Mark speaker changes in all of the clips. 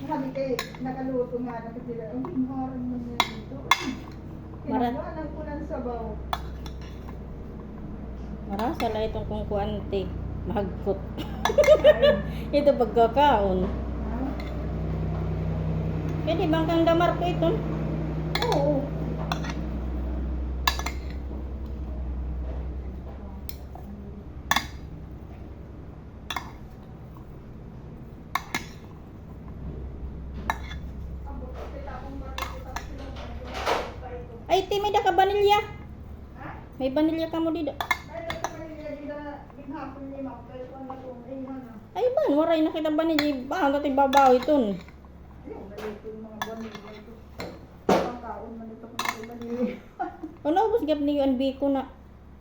Speaker 1: Sabi kayo, nakaluto nga na kasi sila. Ang hinaran mo niya dito. Kinagalan ko ng sabaw.
Speaker 2: Marasa la itong kung kuante. Mahagkot. Ito pagkakaon. Pwede bang kang damar ko ito?
Speaker 1: Oo.
Speaker 2: Ay, ti, may da ka banilya. May banilya ka mo dito. Ay, ban, waray na kita banilya. Baka natin babaw ito. Ano, ubos gap ni UNB ko na.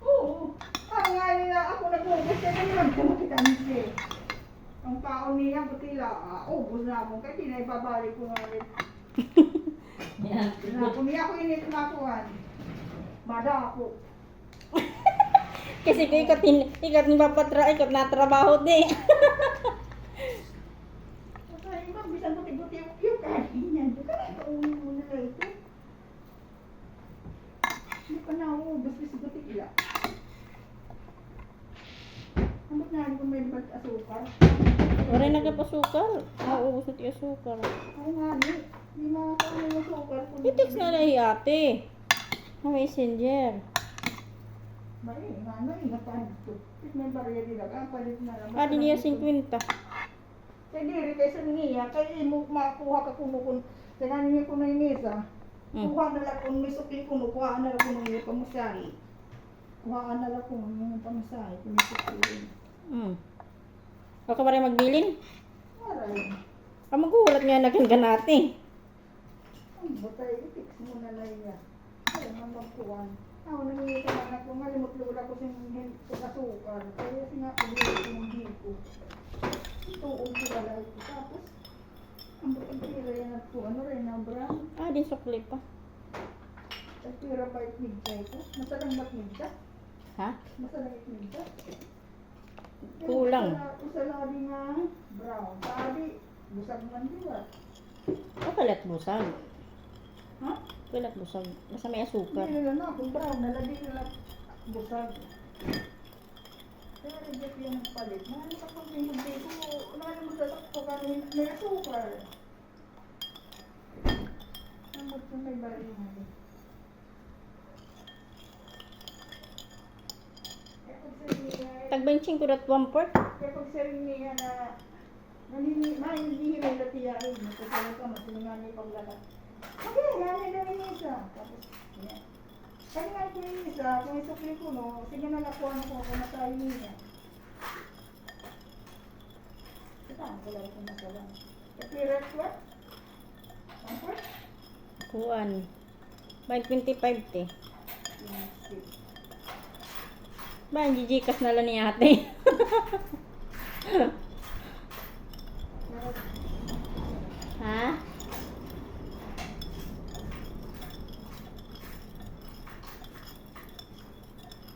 Speaker 1: Oo. Ang nga nila ako nag-ugas kaya naman kumakitaan siya. Ang kaon niya, butila, ubos na ako. Kaya di na ibabalik ko nga rin. Kung niya ako init makuhan, bada ako.
Speaker 2: Kasi ko ikat ni papatra, ikat na trabaho di.
Speaker 1: Kasi ma'am, bisan buti-buti yung kanin niya. Di ka na kaunin mo na ito. Hindi pa na ubos kasi buti-ila. Ano na kung may ba't asukar?
Speaker 2: Waray nagapasukal. Mauubos na ti asukal.
Speaker 1: Oo nga, di makakain yung asukar.
Speaker 2: I-text na lang ate. Na messenger.
Speaker 1: Bari, ano yung napahan ito? May barya nila, palit na lang.
Speaker 2: Adi niya 50.
Speaker 1: Kaya diri kayo sa niya, kaya mo makuha ka kumukun. Kaya niya ko na yung isa. Kuha na lang kung may sukli ko, kuha na lang kung may pamasahe. Kuha na lang kung may pamasahe, kung may sukli.
Speaker 2: Ako ba rin magbilin?
Speaker 1: Aray.
Speaker 2: Magulat nga na ganati.
Speaker 1: Ang butay, i-fix mo na lang yan. Kaya mamagkuhan. Ako nangyayari ka lang ako, malimot-lula ko sa asukar. Kaya sinapagulot yung hiko. Ituog ko pala ito. Tapos, ang pagkira yan at ano rin, ang brown.
Speaker 2: Din sukli pa.
Speaker 1: At pira pa itmidja ito. Masalang matmidja?
Speaker 2: Ha?
Speaker 1: Masalang itmidja?
Speaker 2: Kulang.
Speaker 1: Usala din nga brown. Sabi, busag man diwa.
Speaker 2: Kalat busag.
Speaker 1: Ha?
Speaker 2: Kalat busag. Basta may asukar.
Speaker 1: Hindi nila na, kung brown, nalagay nila busag. Kaya reject yan ang palit. Mga sa pag-hindi ko, naman mo sa sakto ka may asukar. Namot na may bari mo.
Speaker 2: Tagbenching ko dat 1 port.
Speaker 1: Kaya pag saring niya na mahihiri na tiyain, magkasala ka, masinungan niya paglala. Okay, gano'n na rin isa. Tapos, yan. Kaya nga ito yung isa, kung isukli ko, no, sige na nakuha na ko kung natayo niya. Saan ko lang kung nakuha. Kapirot ko? Ang port?
Speaker 2: Kuan. By 25 te. Ba, gigikas na lang ni ate. Ha?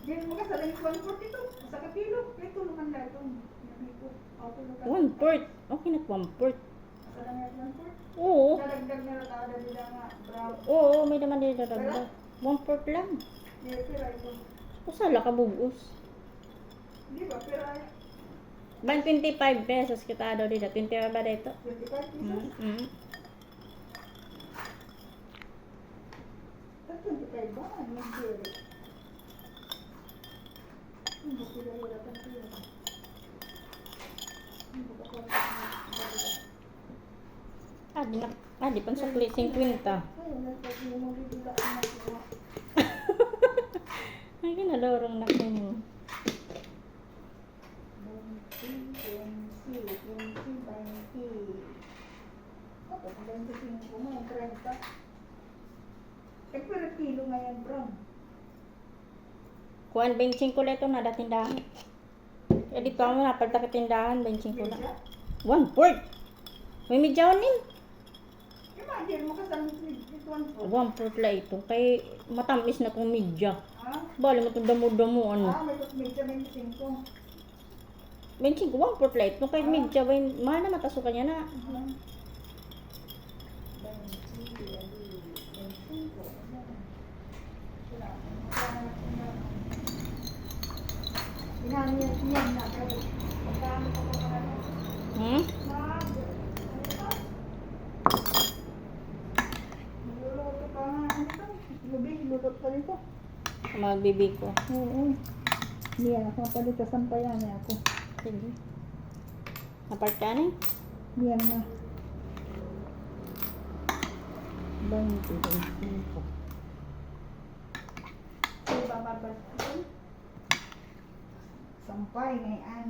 Speaker 1: Diyan mo ka sa lang yung port ito. Sa kapilo. Ito naman na ito.
Speaker 2: 1 port. Okay na 1 port.
Speaker 1: Sa lang yung port?
Speaker 2: Oo.
Speaker 1: Dadagdag na lang nila nga brown.
Speaker 2: Oo, may naman din dadagdag. 1 port lang.
Speaker 1: Hindi, pira ito.
Speaker 2: Usala ka bubus.
Speaker 1: Hindi ba, pira
Speaker 2: Ba, 25 pesos kita daw dito. 20 ba dito?
Speaker 1: 25 pesos? 25 ba? Ano yung pira? Hindi ko pira hirap ang pira. Hindi ko pa
Speaker 2: Di pang sukli 50.
Speaker 1: ayun, nagpag mo bibila ang nakuha.
Speaker 2: Ay, kinalorong na ko mo.
Speaker 1: 20, 20, 20. Kapag 25 mo, 30. Eh, pero kilo ngayon, brown.
Speaker 2: Kuan, 25 ko lang ito na datindahan. Eh, dito ako napalta ka tindahan, 25 lang. 1 port. May medyawanin.
Speaker 1: Imagine mo kasama ito ang po.
Speaker 2: 1 port lang ito. Kay matamis na kong medya.
Speaker 1: Ah?
Speaker 2: Bali mo itong damo-damo ano.
Speaker 1: May medya 25.
Speaker 2: 25, 1 port lang ito. Kay medya, mahal na mataso kanya na.
Speaker 1: Inaniyan na pero pagkano pa pa na
Speaker 2: Hmm?
Speaker 1: niluluto pa nga ano to? Lubig, lulot pa rin to.
Speaker 2: Magbibig ko.
Speaker 1: Oo. Hindi ako mapalit sa sampayan niya ako.
Speaker 2: Sige. Apart ka na eh.
Speaker 1: Yan na. 20, 25. Diba babalik ko? Sampay ngayon.